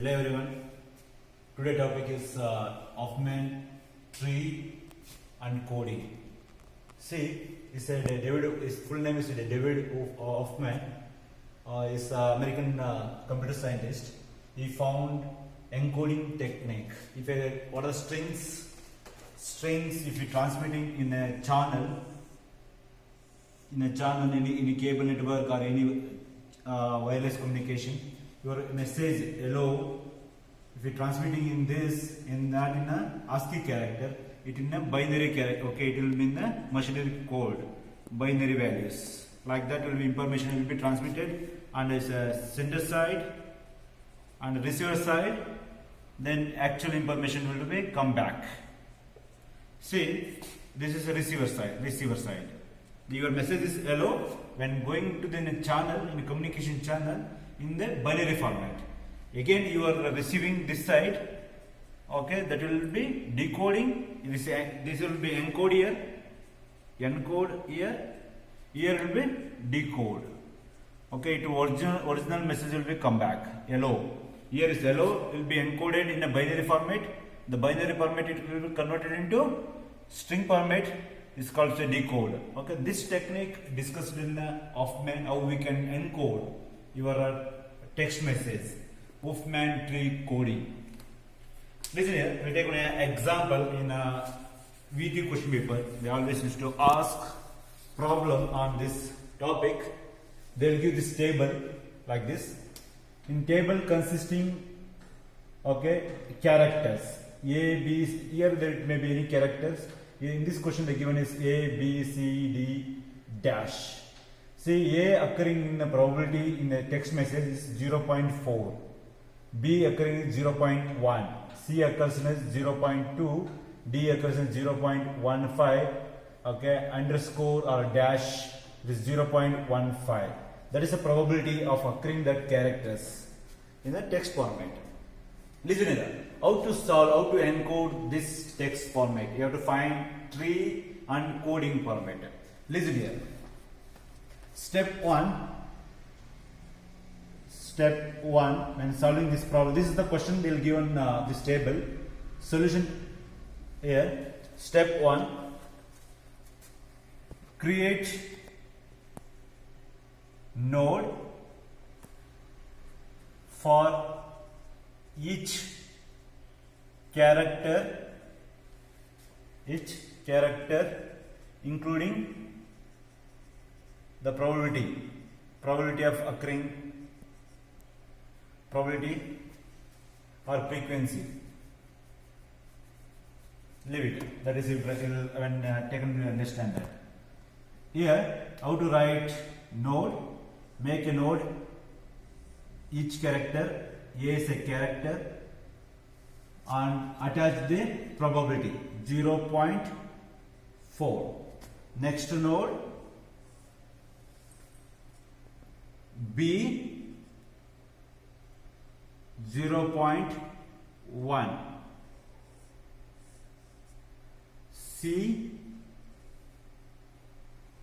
Hello everyone. Today topic is Hoffman tree and coding. See, his full name is David Hoffman. Is American computer scientist. He found encoding technique. What are strings? Strings, if you transmitting in a channel, in a cable network or any wireless communication, your message hello, if you transmitting in this, in a ASCII character, it in a binary character, okay, it will be in the machinery code, binary values. Like that will be information will be transmitted, and as a sender side and receiver side, then actual information will be come back. See, this is a receiver side. Your message is hello when going to the channel, in a communication channel, in the binary format. Again you are receiving this side, okay, that will be decoding. This will be encode here will be decode. Okay, to original message will be come back hello. Here is hello will be encoded in a binary format. The binary format it will be converted into string format. Is called a decode. Okay, this technique discussed in Hoffman, how we can encode your text message. Hoffman tree coding. Listen here, we take an example in a VT question paper. They always used to ask problem on this topic. They will give this table like this. In table consisting, okay, characters A, B, here there may be any characters. In this question the given is A, B, C, D dash. See, A occurring in the probability in the text message is 0.4, B occurring in 0.1, C occurs in 0.2, D occurs in 0.15, okay, underscore or dash is 0.15. That is the probability of occurring that characters in the text format. Listen here, how to solve, how to encode this text format. You have to find tree and coding format. Listen here. Step 1, when solving this problem, this is the question they will given this table. Solution here. Step 1, create node for each character including the probability of occurring, probability or frequency. Leave it. That is when taken to understand that. Here, how to write node? Make a node. Each character, A is a character, and attach the probability 0.4. Next node B 0.1, C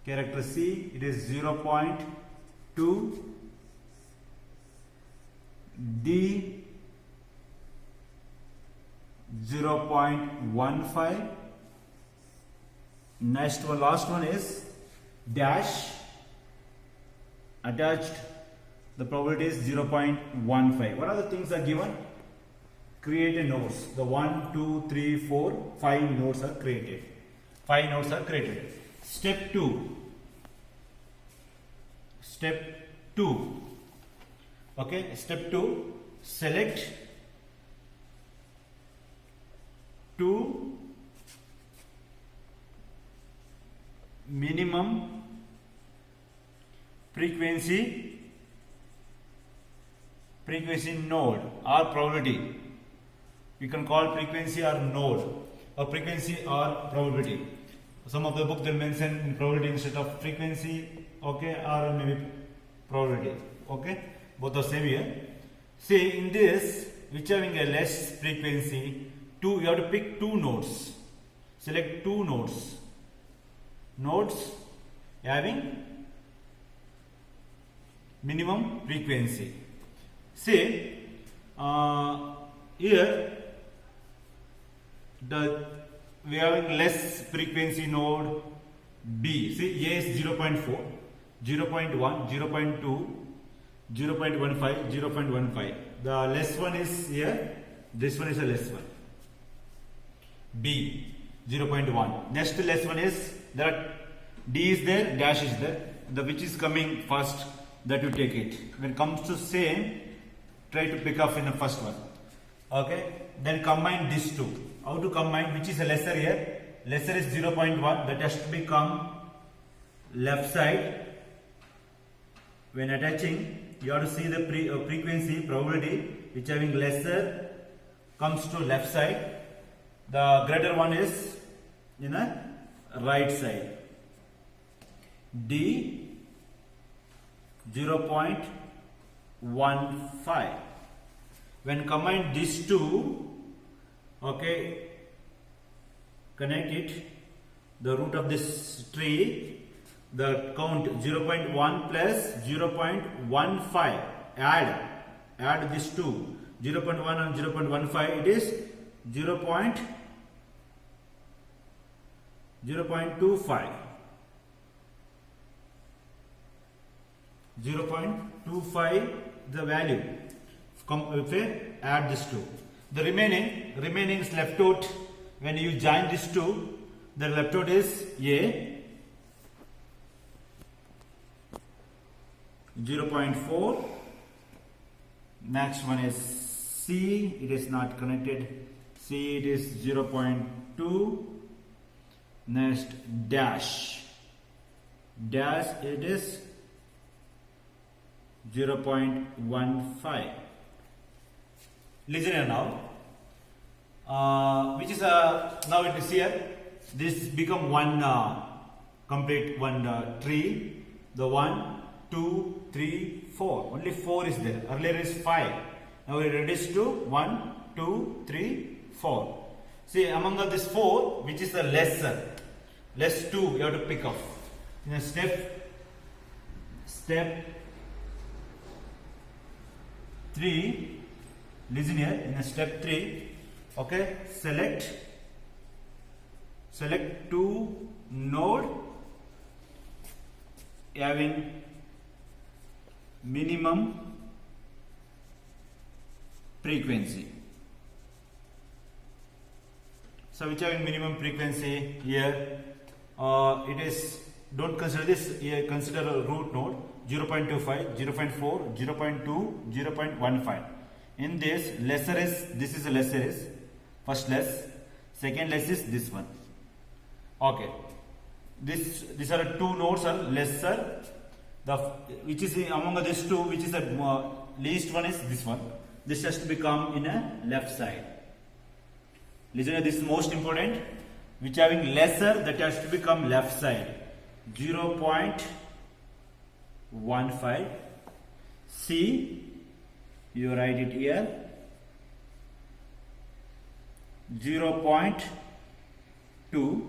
character C, it is 0.2, D 0.15. Next one, last one is dash. Attached, the probability is 0.15. What are the things are given? Create a nodes. The 1, 2, 3, 4, 5 nodes are created. 5 nodes are created. Step 2. Okay, step 2, select 2 minimum frequency node or probability. You can call frequency or node, or frequency or probability. Some of the book they mention probability instead of frequency, okay, or maybe probability, okay, both are same here. See, in this, which having a less frequency, you have to pick 2 nodes. Select 2 nodes having minimum frequency. Say here we have less frequency node B. See, A is 0.4, 0.1, 0.2, 0.15, 0.15. The less one is here. This one is a less one. B 0.1. Next less one is that D is there, dash is there. The which is coming first, that you take it. When it comes to same, try to pick up in the first one. Okay. Then combine these two. How to combine? Which is a lesser here? Lesser is 0.1. That has to become left side. When attaching, you have to see the frequency probability which having lesser comes to left side. The greater one is in a right side. D 0.15. When combine these two, okay, connect it, the root of this tree, the count 0.1 plus 0.15, add these two, 0.1 and 0.15, it is 0.25. 0.25 the value. If we add this two, the remaining is left out. When you join these two, the left out is A 0.4. Next one is C. It is not connected. C, it is 0.2. Next dash it is 0.15. Listen here now. Which is now it is here. This become one complete one tree. The 1, 2, 3, 4. Only 4 is there. Earlier is 5. Now we reduce to 1, 2, 3, 4. See, among this 4, which is the lesser, less 2, you have to pick up. In a step 3, listen here, in a step 3, okay, select 2 node having minimum frequency. So which having minimum frequency here, it is, don't consider this here, consider a root node 0.25, 0.4, 0.2, 0.15. In this, lesser is, this is a lesser is, first less, second less is this one. Okay, these are two nodes are lesser. The which is among these two, which is the least one is this one. This has to become in a left side. Listen, this is most important. Which having lesser, that has to become left side. 0.15. C, you write it here. 0.2.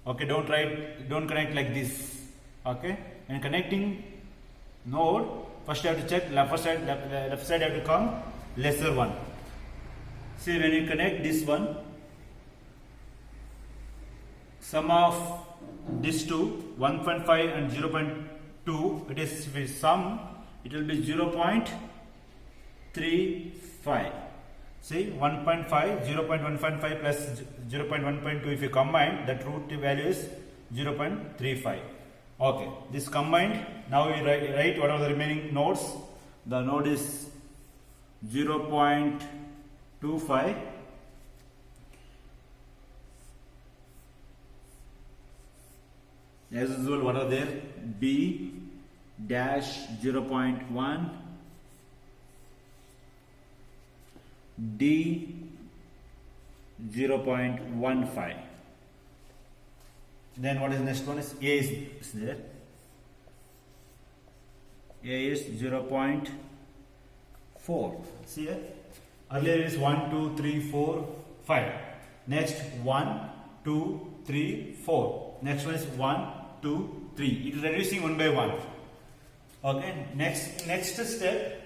Okay, don't connect like this. Okay, and connecting node, first you have to check left side have to come lesser one. See, when you connect this one, sum of these two, 1.5 and 0.2, it is sum, it will be 0.35. See, 1.5, 0.155 plus 0.1.2, if you combine, that root value is 0.35. Okay, this combined, now we write what are the remaining nodes. The node is 0.25. As usual, what are there? B dash 0.1, D 0.15. Then what is the next one is A is there. A is 0.4. See here? Earlier is 1, 2, 3, 4, 5. Next 1, 2, 3, 4. Next one is 1, 2, 3. It is reducing one by one. Okay. Next step.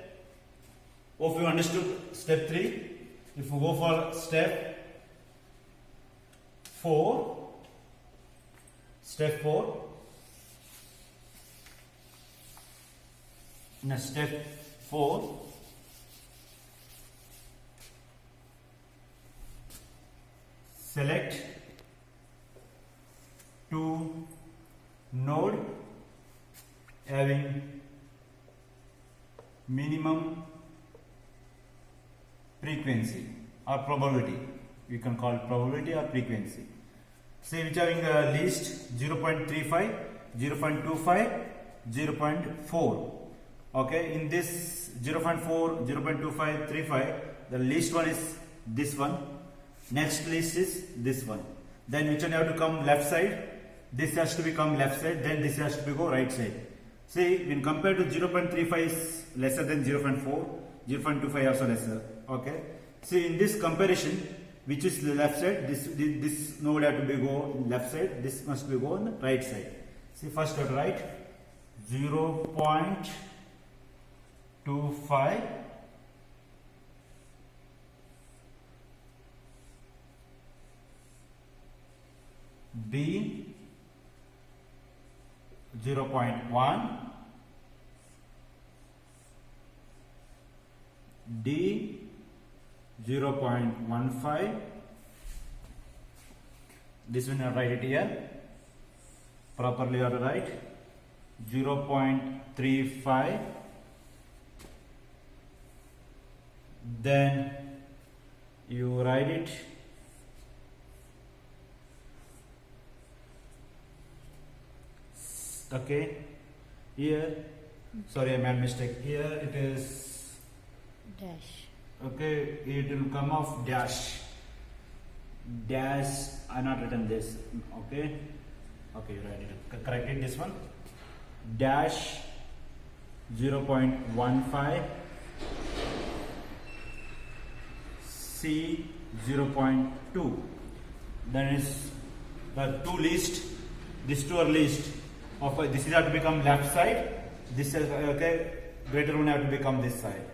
Hope you understood step 3. If we go for step 4, in step 4, select two node having minimum frequency or probability. You can call it probability or frequency. Say which having the least 0.35, 0.25, 0.4. Okay, in this 0.4, 0.25, 35, the least one is this one. Next least is this one. Then which one have to come left side? This has to become left side. Then this has to be go right side. See, when compared to 0.35 is lesser than 0.4, 0.25 also lesser. Okay. See, in this comparison, which is the left side, this node have to be go left side. This must be go on the right side. See, first we have to write 0.25 B 0.1 D 0.15. This one I write it here properly. You have to write 0.35. Then you write it okay here. Sorry, I made mistake here. It is dash. Okay, it will come off dash. I not written this. Okay, you write it. Correct it. This one dash 0.15 C 0.2. Then is the two least. These two are least. Of this is have to become left side. This is okay. Greater one have to become this side.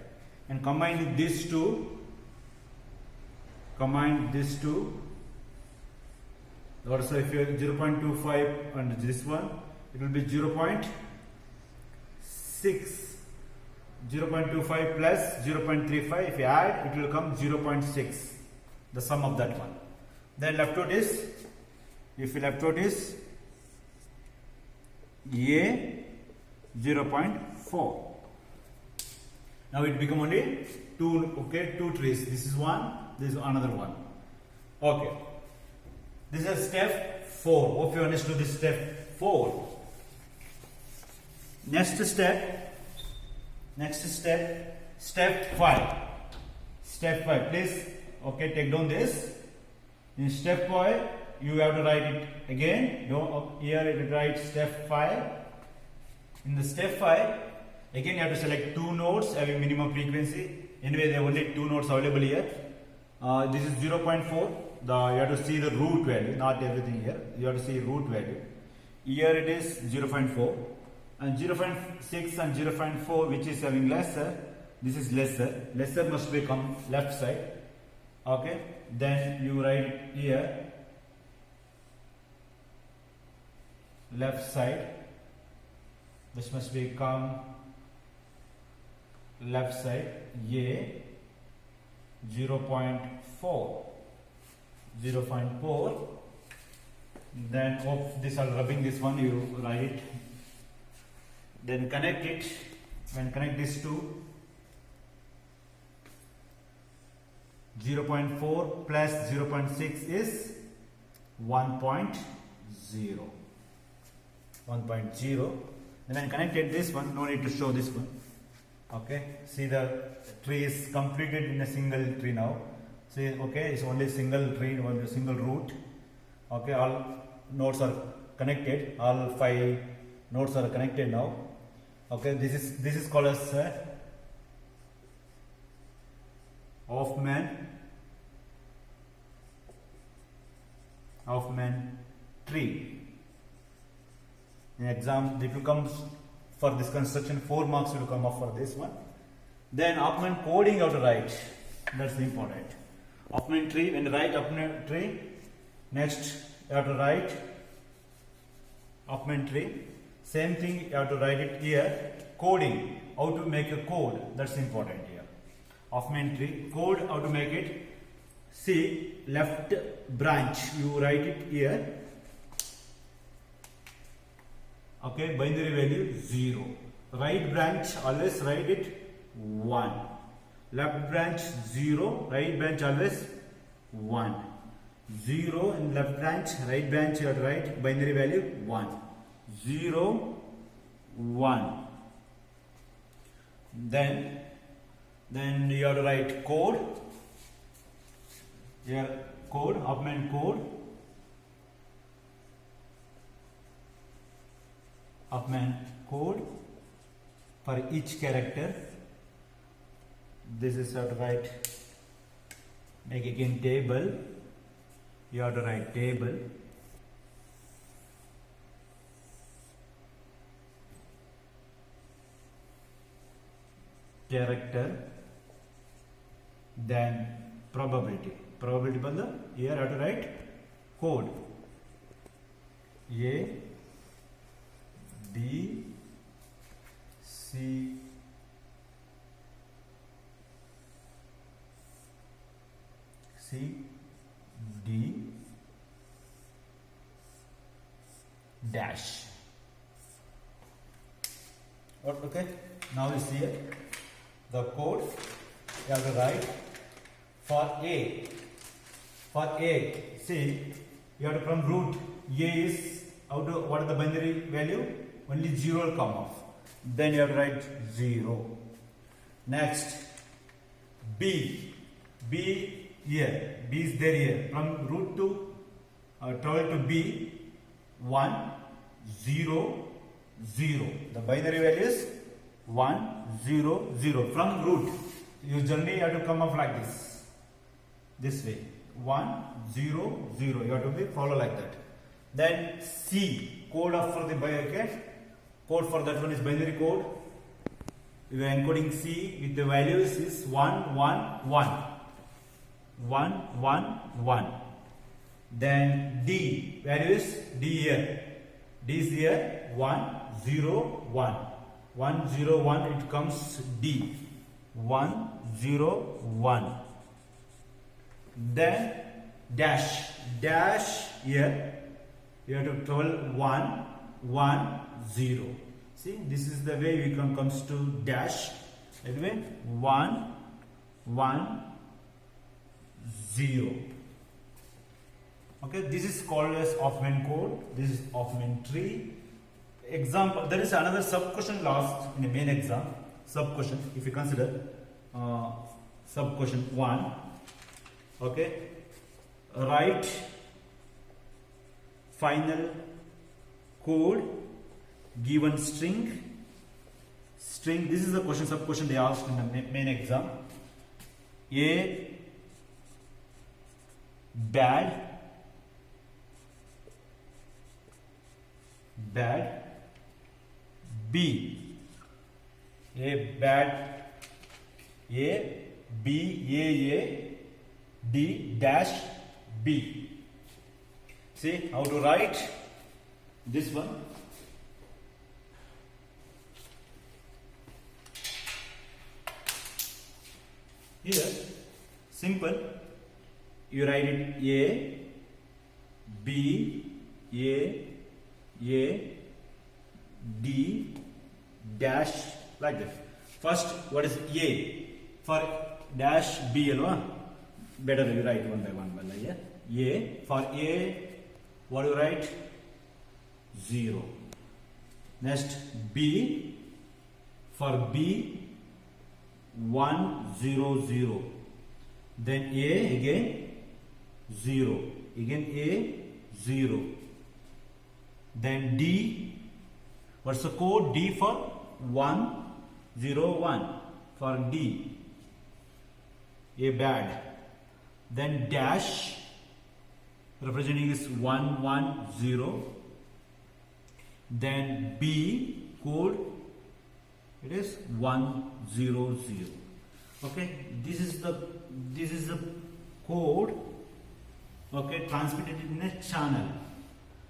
And combine these two. Also, if you have 0.25 and this one, it will be 0.6. 0.25 plus 0.35. If you add, it will come 0.6. The sum of that one. Then left out is, if you left out is A 0.4. Now it become only two. Okay, two trees. This is one. This is another one. Okay. This is step 4. Hope you understood this step 4. Next step. Step 5. Step 5. Please. Okay, take down this. In step 5, you have to write it again. Here it write step 5. In the step 5, again you have to select two nodes having minimum frequency. Anyway, there are only two nodes available here. This is 0.4. You have to see the root value, not everything here. You have to see root value. Here it is 0.4. And 0.6 and 0.4, which is having lesser. This is lesser. Lesser must become left side. Okay. Then you write here left side. This must become left side. A 0.4. 0.4. Then of this, I'll rubbing this one, you write it. Then connect it. When connect this to 0.4 plus 0.6 is 1.0. 1.0. Then when connected this one, no need to show this one. Okay. See, the tree is completed in a single tree now. See, okay, it's only single tree, only single root. Okay, all nodes are connected. All 5 nodes are connected now. Okay, this is called as Hoffman tree. In exam, it will come for this construction. 4 marks will come up for this one. Then Huffman coding you have to write. That's important. Huffman tree, when you write Huffman tree, next you have to write Huffman tree. Same thing you have to write it here. Coding, how to make a code, that's important here. Huffman tree, code, how to make it. See, left branch, you write it here. Okay, binary value 0. Right branch, always write it 1. Left branch 0, right branch always 1. 0 in left branch, right branch you have to write binary value 1. 0, 1. Then you have to write code. Here code, Huffman code. Huffman code for each character. This is how to write. Make again table. You have to write table. Character. Then probability. Probability ಬಂದು here have to write code. A B C C D dash. Okay, now you see the code you have to write for A. For A, see, you have to from root. A is what is the binary value? Only 0 will come off. Then you have to write 0. Next, B. B here. B is there here. From root to 12 to B, 1, 0, 0. The binary value is 1, 0, 0. From root, you generally have to come off like this way. 1, 0, 0. You have to be follow like that. Then C, code of for the okay. Code for that one is binary code. You are encoding C with the values is 1, 1, 1. 1, 1, 1. Then D, value is D here. D is here 1, 0, 1. 1, 0, 1, it comes D. 1, 0, 1. Then dash. Dash here. You have to tell 1, 1, 0. See, this is the way we comes to dash. Anyway, 1, 1, 0. Okay, this is called as Huffman code. This is Huffman tree. Example, there is another sub question last in the main exam. Sub question, if you consider sub question 1. Okay, write final code given string. This is the question, sub question they asked in the main exam. A bad B. A bad A B A D dash B. See how to write this one. Here simple, you write it A B A D dash like that. First, what is A? For dash B, better you write one by one. A, for A, what do you write? 0. Next, B, for B, 1, 0, 0. Then A again 0. Again A 0. Then D, what's the code? D for 1, 0, 1. For D, A bad. Then dash representing is 1, 1, 0. Then B code, It is 100. Okay, this is the code. Okay, transmitted in a channel.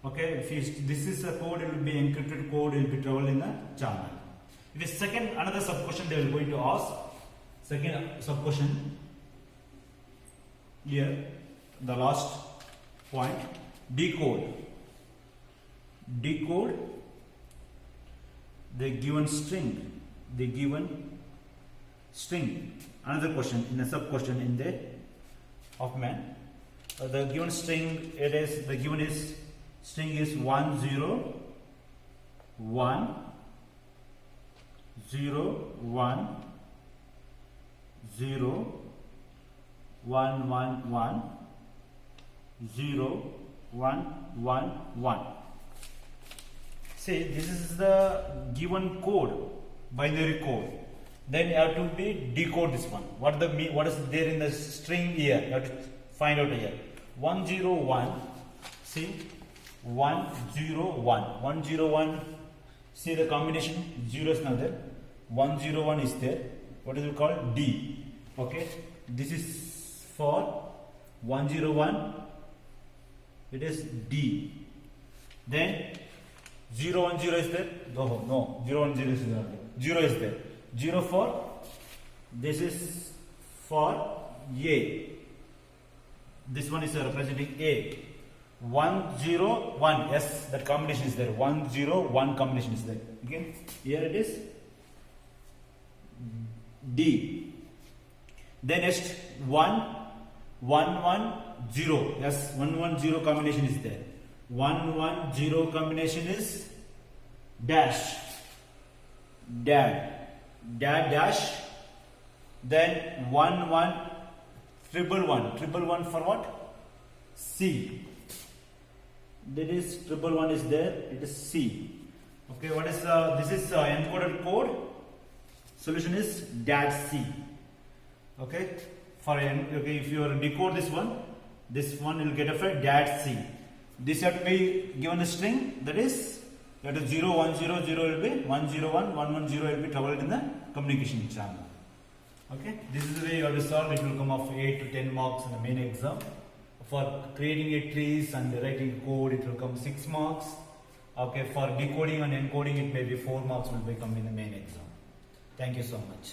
Okay, this is a code, it will be encrypted code, it will be traveled in a channel. It is second, another sub question they are going to ask. Second sub question here, the last point, decode the given string. Another question in a sub question in the Hoffman. The given string, string is 1 0 1 0 1 0 1 1 1 0 1 1 1. See, this is the given code, binary code. Then you have to be decode this one. What is there in the string here? You have to find out here. 101. See, 101. 101. See the combination. 0 is not there. 101 is there. What is it called? D. Okay. This is for 101. It is D. Then 010 is there. No. 010 is not there. 0 is there. 0 for, this is for A. This one is representing A. 101, yes, that combination is there. 101 combination is there. Again, here it is D. Then next 110. Yes, 110 combination is there. 110 combination is dash. Dash. Then 111 for what? C. That is 111 is there. It is C. Okay, what is this is encoded code. Solution is DAC. Okay, if you decode this one will get a DAC. This have to be given a string, that is 0 1 0 0 will be 101 110 will be traveled in the communication channel. Okay, this is the way you have to solve. It will come off 8 to 10 marks in the main exam. For creating a trees and writing code, it will come 6 marks. Okay, for decoding and encoding, it may be 4 marks will become in the main exam. Thank you so much.